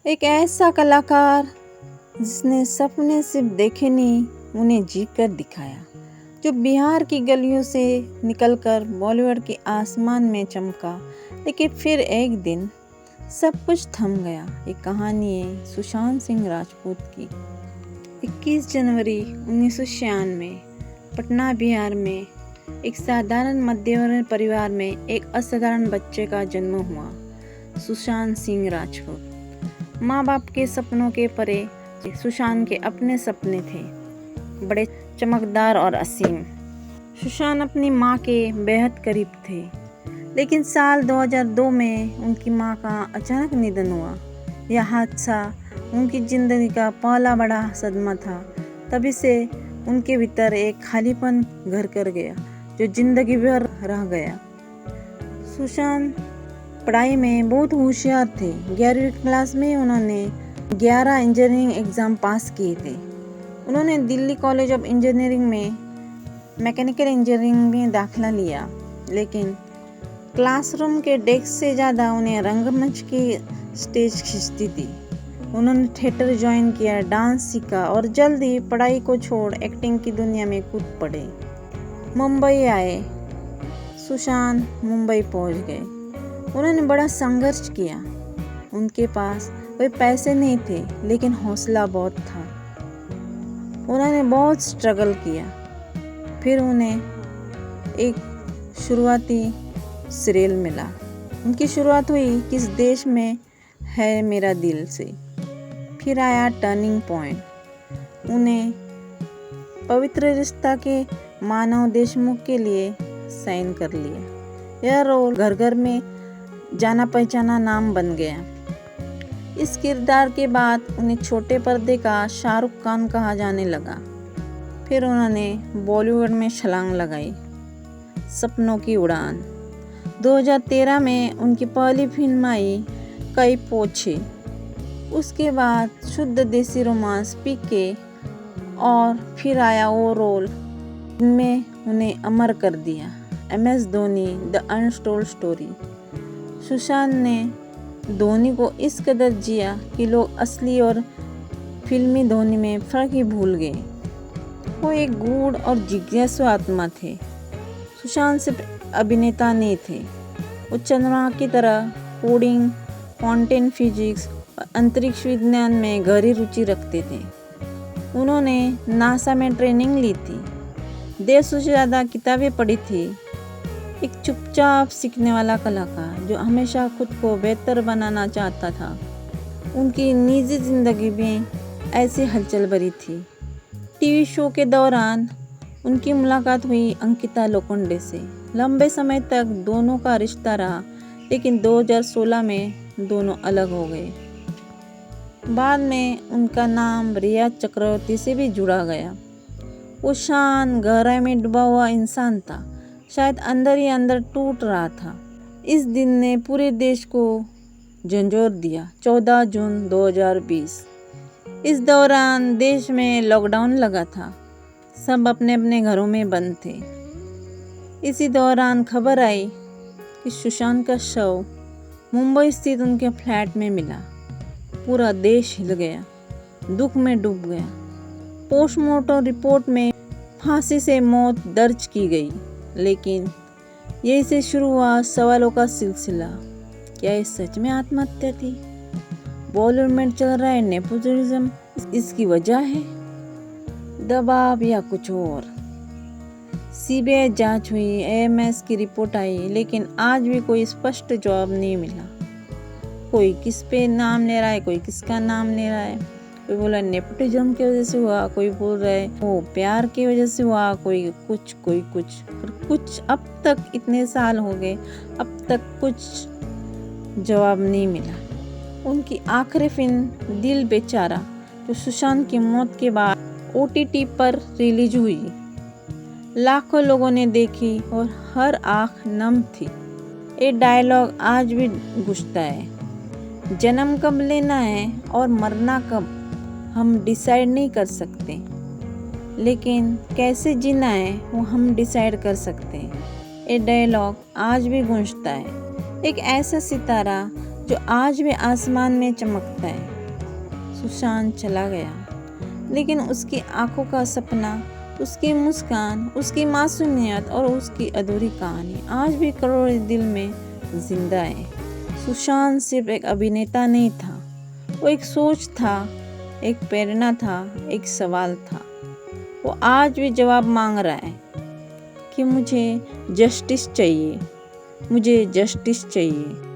एक ऐसा कलाकार जिसने सपने सिर्फ देखे नहीं, उन्हें जी कर दिखाया, जो बिहार की गलियों से निकलकर बॉलीवुड के आसमान में चमका, लेकिन फिर एक दिन सब कुछ थम गया। ये कहानी है सुशांत सिंह राजपूत की। 21 जनवरी 1996 पटना बिहार में एक साधारण मध्यवर्गीय परिवार में एक असाधारण बच्चे का जन्म हुआ, सुशांत सिंह राजपूत। माँ बाप के सपनों के परे सुशांत के अपने सपने थे, बड़े चमकदार और असीम। सुशांत अपनी माँ के बेहद करीब थे, लेकिन साल 2002 में उनकी माँ का अचानक निधन हुआ। यह हादसा उनकी ज़िंदगी का पहला बड़ा सदमा था। तभी से उनके भीतर एक खालीपन घर कर गया, जो जिंदगी भर रह गया। सुशांत पढ़ाई में बहुत होशियार थे। 11वीं क्लास में उन्होंने 11 इंजीनियरिंग एग्ज़ाम पास किए थे। उन्होंने दिल्ली कॉलेज ऑफ इंजीनियरिंग में मैकेनिकल इंजीनियरिंग में दाखिला लिया, लेकिन क्लासरूम के डेस्क से ज़्यादा उन्हें रंगमंच की स्टेज खींचती थी। उन्होंने थिएटर ज्वाइन किया, डांस सीखा और जल्दी पढ़ाई को छोड़ एक्टिंग की दुनिया में कूद पड़े। मुंबई आए। सुशांत मुंबई पहुंच गए। उन्होंने बड़ा संघर्ष किया। उनके पास कोई पैसे नहीं थे, लेकिन हौसला बहुत था। उन्होंने बहुत स्ट्रगल किया। फिर उन्हें एक शुरुआती सीरियल मिला। उनकी शुरुआत हुई किस देश में है मेरा दिल से। फिर आया टर्निंग पॉइंट। उन्हें पवित्र रिश्ता के मानव देशमुख के लिए साइन कर लिया। यह रोल घर घर में जाना पहचाना नाम बन गया। इस किरदार के बाद उन्हें छोटे पर्दे का शाहरुख खान कहा जाने लगा। फिर उन्होंने बॉलीवुड में छलांग लगाई, सपनों की उड़ान। 2013 में उनकी पहली फिल्म आई कई पोछे। उसके बाद शुद्ध देसी रोमांस पीके, और फिर आया वो रोल जिनमें उन्हें अमर कर दिया, MS Dhoni the untold story. Sushant ने धोनी को इस कदर जिया कि लोग असली और फिल्मी धोनी में फ़र्क ही भूल गए। वो एक गूढ़ और जिज्ञासु आत्मा थे। सुशांत सिर्फ अभिनेता नहीं थे, वो चंद्रमा की तरह कोडिंग, क्वांटम फिजिक्स और अंतरिक्ष विज्ञान में गहरी रुचि रखते थे। उन्होंने नासा में ट्रेनिंग ली थी, 150 से ज़्यादा किताबें पढ़ी थी। एक चुपचाप सीखने वाला कलाकार जो हमेशा खुद को बेहतर बनाना चाहता था। उनकी निजी ज़िंदगी भी ऐसी हलचल भरी थी। टीवी शो के दौरान उनकी मुलाकात हुई अंकिता लोखंडे से। लंबे समय तक दोनों का रिश्ता रहा, लेकिन 2016 में दोनों अलग हो गए। बाद में उनका नाम रिया चक्रवर्ती से भी जुड़ा गया। वो शान गहराई में डूबा हुआ इंसान था, शायद अंदर ही अंदर टूट रहा था। इस दिन ने पूरे देश को झंझोर दिया। 14 जून 2020। इस दौरान देश में लॉकडाउन लगा था, सब अपने अपने घरों में बंद थे। इसी दौरान खबर आई कि सुशांत का शव मुंबई स्थित उनके फ्लैट में मिला। पूरा देश हिल गया, दुख में डूब गया। पोस्टमार्टम रिपोर्ट में फांसी से मौत दर्ज की गई, लेकिन यही से शुरू हुआ सवालों का सिलसिला। क्या ये सच में आत्महत्या थी? बॉलीवुड में चल रहा है नेपोटिज्म इसकी वजह है, दबाव या कुछ और? CBI जांच हुई, AMS की रिपोर्ट आई, लेकिन आज भी कोई स्पष्ट जवाब नहीं मिला। कोई किस पे नाम ले रहा है, कोई किसका नाम ले रहा है। कोई बोला नेपोटिज्म की वजह से हुआ, कोई बोल रहा है वो प्यार की वजह से हुआ, कोई कुछ कोई कुछ। पर कुछ अब तक इतने साल हो गए, अब तक कुछ जवाब नहीं मिला। उनकी आखिरी फिल्म दिल बेचारा, जो सुशांत की मौत के बाद OTT पर रिलीज हुई, लाखों लोगों ने देखी और हर आँख नम थी। ये डायलॉग आज भी गूंजता है, जन्म कब लेना है और मरना कब हम डिसाइड नहीं कर सकते, लेकिन कैसे जीना है वो हम डिसाइड कर सकते हैं। ये डायलॉग आज भी गूंजता है। एक ऐसा सितारा जो आज भी आसमान में चमकता है, सुशांत चला गया, लेकिन उसकी आंखों का सपना, उसकी मुस्कान, उसकी मासूमियत और उसकी अधूरी कहानी आज भी करोड़ों दिल में जिंदा है। सुशांत सिर्फ एक अभिनेता नहीं था, वो एक सोच था, एक प्रेरणा था, एक सवाल था। वो आज भी जवाब मांग रहा है कि मुझे जस्टिस चाहिए, मुझे जस्टिस चाहिए।